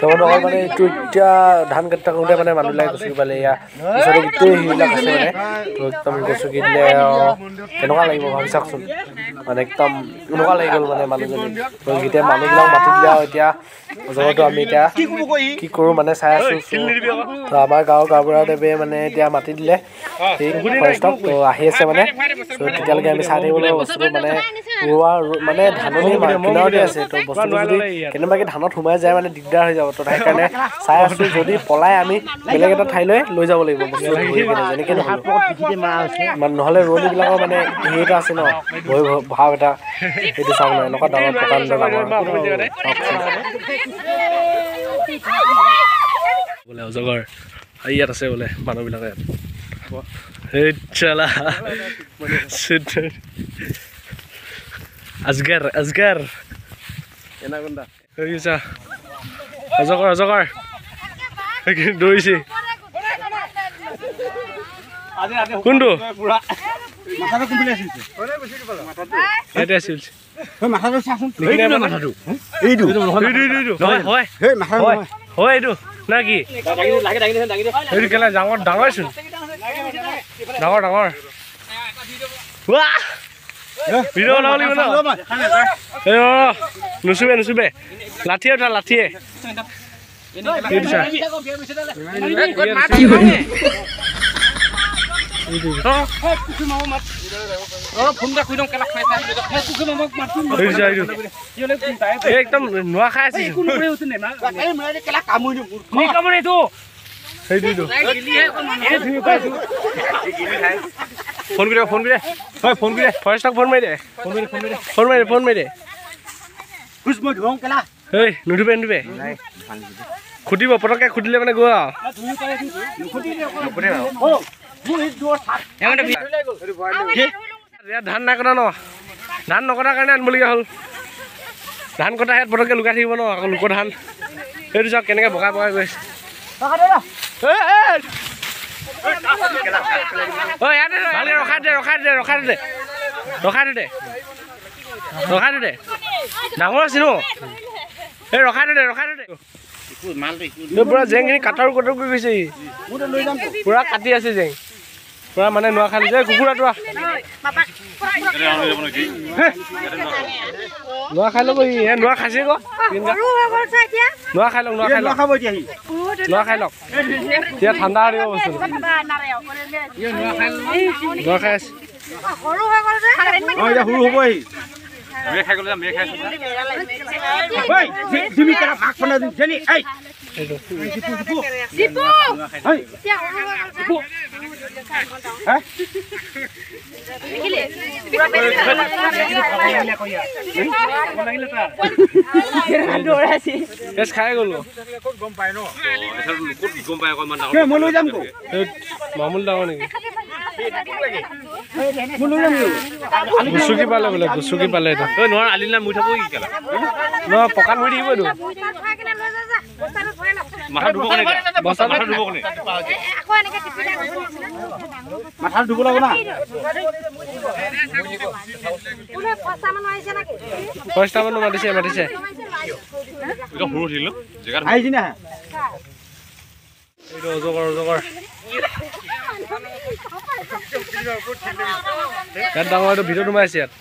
তোমালোকৰ মানে এইটো এতিয়া ধান কাটা কৰোঁতে মানে মানুহবিলাকে গছকি পালে এয়া পিছতে গোটেই সেইবিলাক আছে মানে তো একদম গছকি দিলে কেনেকুৱা লাগিব ভাবি চাওকচোন মানে একদম কেনেকুৱা লাগি গ'ল মানে মানুহজনী তো এতিয়া মানুহবিলাক মাতি দিলে আৰু এতিয়া অজগৰটো আমি এতিয়া কি কৰোঁ মানে চাই আছোঁ তো আমাৰ গাঁৱৰ গাঁওবুঢ়াদেৱে মানে এতিয়া মাতি দিলে সেই ফৰেষ্টক তো আহি আছে মানে তো তেতিয়ালৈকে আমি চাই থাকিব লাগিব বস্তুটো মানে ৰোৱা মানে ধাননি কিনাৰতে আছে তো বস্তুটো যদি কেনেবাকৈ ধানত সোমাই যায় মানে দিগদাৰ হৈ যাব তো সেইকাৰণে চাই আছোঁ যদি পলাই আমি বেলেগ এটা ঠাইলৈ লৈ যাব লাগিব বস্তুটো ধৰি কিনে যেনেকৈ নহ'লেও নহ'লে ৰোৱনীবিলাকৰ মানে হেৰি এটা আছে ন ভয় ভাৱ এটা সেইটো চাওক ন এনেকুৱা ডাঙৰ প্ৰকাণ্ড ডাঙৰ বোলে অজগৰ ইয়াত আছে বোলে মানুহবিলাকে আজগাৰ আজগাৰ এনাকোণ্ডা অজগৰ অজগৰ দৌৰিছে কোনটো না কি কেলা ডাঙৰ ডাঙৰচোন ডাঙৰ ডাঙৰ ভিডিঅ' বনাব লাগিব ন নুচুবে নুচুবে লাঠিয়ে উঠা লাঠিয়ে একদম নোৱা খাই আছে ফোন কৰি ফোন কৰি হয় ফোন কৰি ফৰেষ্টক ফোন মাৰি দে ফোন মাৰি দে ফোন মাৰি দে এই নুধুবে নুধুবে খুটিব পটককৈ খুটিলে মানে গৈ ধান নাই কটা ন ধান নকটাৰ কাৰণে আনিবলগীয়া হ'ল ধান কটা ইয়াত পটককৈ লুকাই থাকিব ন আকৌ লোকৰ ধান সেইটো চাওক কেনেকৈ বগাই বগাই গৈছে ৰখাই দে ৰখাই দে ৰখাই দে ৰখাই দে ৰখাই দে ডাঙৰ আছে ন এই ৰখাই দে ৰখাই দে পুৰা জেংখিনি কাটাৰো কটাৰ কৰি গৈছে পুৰা কাটি আছে জেং পুৰা মানে নোৱা খালি যে কুকুৰাটো নোৱা খাই ল'ব নোৱা খাইছে আকৌ নোৱা খাই লওক নোৱা খাই লওক নোৱা খাই লওক এতিয়া ঠাণ্ডা দিব বস্তুটো নোৱা খাই আছে সৰু হ'ব খাই গ'লে খাই গ'লো মামুল ডাঙৰ নেকি গুচুকি পালে বোলে গুচুকি পালে এইটো নোৱাৰ আলিনা মুই থাকো কি কেলা নহয় পকাত মুই থাকিব এইটো মাথা ধুব কেনে বস্তা মাথা ধুব কেনে মাথা ধুব লাগব না কোনে পস্তা মান আইছে নাকি পস্তা মান মাতিছে মাতিছে এটা হুৰু থিল জেগা আইছি না এইটো অজগৰ অজগৰ ইয়াত ডাঙৰ এইটো ভিতৰত সোমাই আছে ইয়াত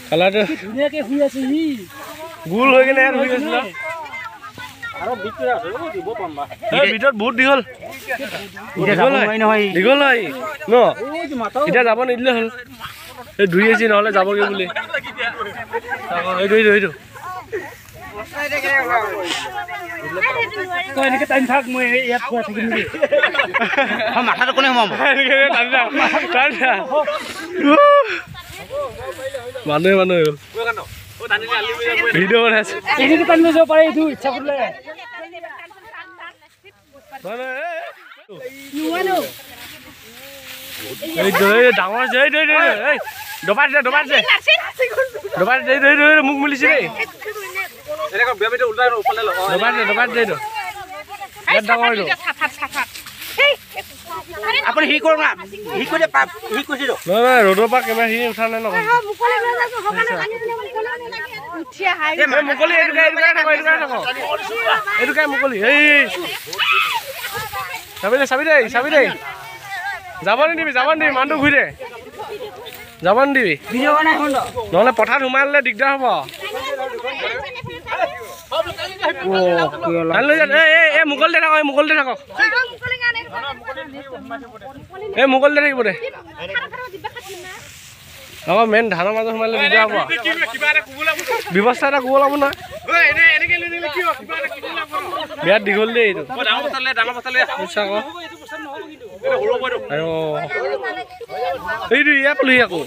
কালাৰটো ধুনীয়াকে শুই আছে সি গোল হৈ কিনে শুই গৈছিল ভিতৰত বহুত দীঘল দীঘল হয় ন এতিয়া যাব নিদিলে হ'ল এই ধুই আছে নহ'লে যাবগৈ বুলি এইটো এইটো এনেকে টাইম থাক মই ইয়াত খুৱাই থাকিম নেকি মাথাটো কোনে সোমাম মানুহে মানুহ হ'ল ভিডিঅ' বনাইছে এনেকে টানি যাব পাৰে এইটো ইচ্ছা কৰিলে ডাঙৰ যে দবাই দে দবাই দে দবাই দে মোক মিলিছে দেই দবাই দে দবাই দে ডাঙৰ আপুনি হি কৰক না হি কৰি পাপ হি কৰিছো নহয় ৰ'দৰ পৰা কেমেৰা হি উঠা নাই নহয় মুকলি এইটো মুকলি এই চাবি দে যাব নিদিবি মানুহটো ঘূৰি দে যাব নিদিবি নহ'লে পথাৰত সোমাই ল'লে দিগদাৰ হ'ব মুকলিতে থাকক এই মুকলিতে থাকিব দে আকৌ মেইন ধানৰ মাজত সোমালে দিগদাৰ হ'ব ব্যৱস্থা এটা ক'ব লাগিব নহয় বিৰাট দীঘল দেই এইটো এইটো ইয়া পালোহি আকৌ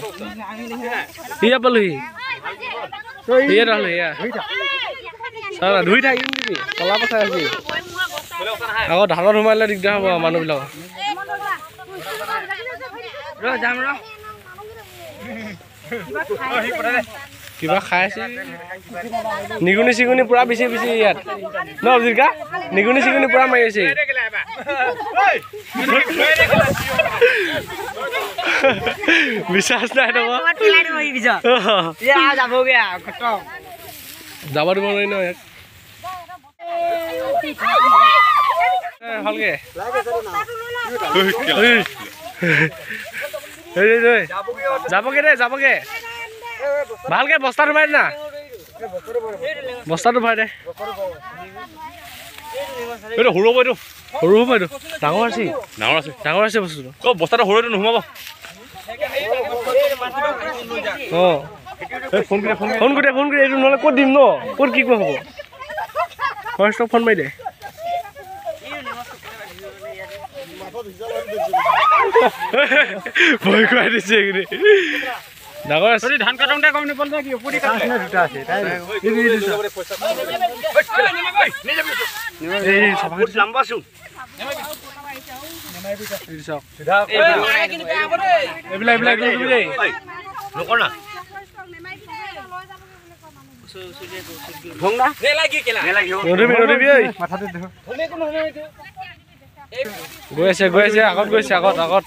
ধুই থাকিম নেকি কলা পচাই আছি আকৌ ধানত সোমালে দিগদাৰ হ'ব মানুহবিলাকৰ কিবা খাই আছে নিগুনি চিগুনি পুৰা বেছি ইয়াত ন অজিকা নিগুনি চিগুনি পুৰা মাৰি আছে বিশ্বাস নাই যাব দিব নোৱাৰি ন ইয়াত ভালকে যাবগে ভালকে বস্তাটো ভৰাই না বস্তাটো ভৰাই দে এইটো সৰু হ'ব এইটো ডাঙৰ আছে বস্তুটো বস্তাটো সৰুটো নোসোমাব ফোন কৰি এইটো নহ'লে ক'ত দিম ন ক'ত কি কোৱা হ'ব ফাৰ্ষ্টক ফোন মাৰি দে ভয় খুৱাই দিছে এইখিনি ডাঙৰ আছে ধান কাটোতে গম নাপাল কি পুৰি কাটে দুটা আছে এই সভাত লাম্বাছু এইবিলাক নকৰ না ভংনা নেলাগি মাথাতে দেখো গৈ আছে আগত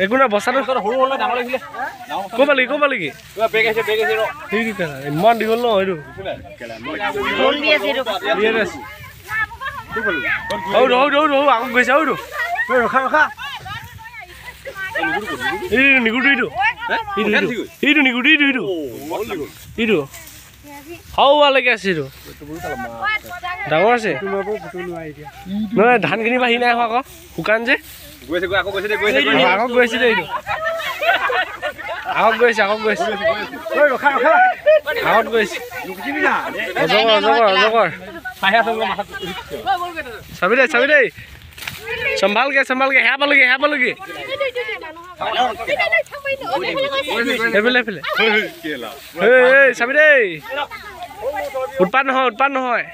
একো না বস্তাটো সৰু হ'লে ডাঙৰ লাগিলে ক'ব লাগি ইমান দীঘল ন এইটো আগত গৈছে ৰখা এইটো হাওয়ালৈকে আছে এইটো ডাঙৰ আছে নহয় ধানখিনি বাঢ়ি নাই আকৌ শুকান যে আগত গৈছে এইটো আগত গৈছে অজগৰ চাবি দেই চম্ভালকে হেয়া পালগে চাবি দেই উৎপাত নহয়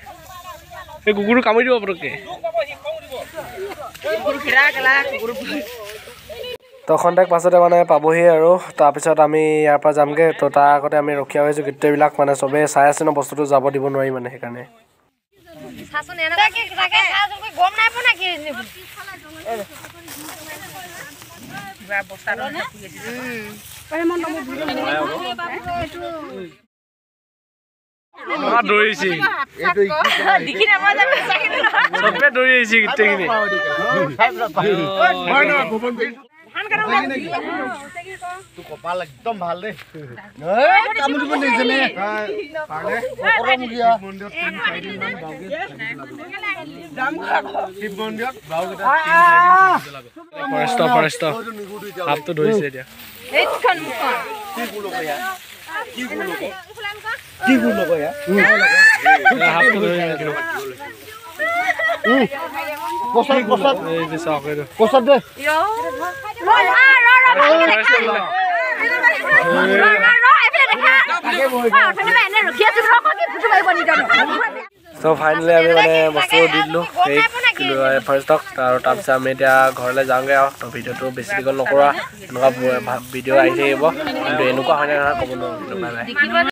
এই কুকুৰটো কামুৰি দিব পটককে তো খন্তেক পাছতে মানে পাবহি আৰু তাৰপিছত আমি ইয়াৰ পৰা যামগে তো তাৰ আগতে আমি ৰখীয়া হৈছোঁ গোটেইবিলাক মানে চবে চাই আছে ন বস্তুটো যাব দিব নোৱাৰি মানে সেইকাৰণে দৌৰিছে চবে দৌৰি আহিছে গোটেইখিনি কপাল একদম ভাল দেই ফৰেষ্ট হাফটো ধৰিছে এতিয়া কি গুলো কয়া হাফটো ধৰি এই যে চাকৰি কোসত দে তো ফাইনেলি আমি মানে বস্তু দি দিলোঁ এই ফাৰ্ষ্টক আৰু তাৰপিছত আমি এতিয়া ঘৰলৈ যাওঁগৈ আৰু তো ভিডিঅ'টো বেছি দীঘল নকৰা এনেকুৱা ভিডিঅ' আহি থাকিব কিন্তু এনেকুৱা হয় নে নহয় ক'ব নোৱাৰোঁ।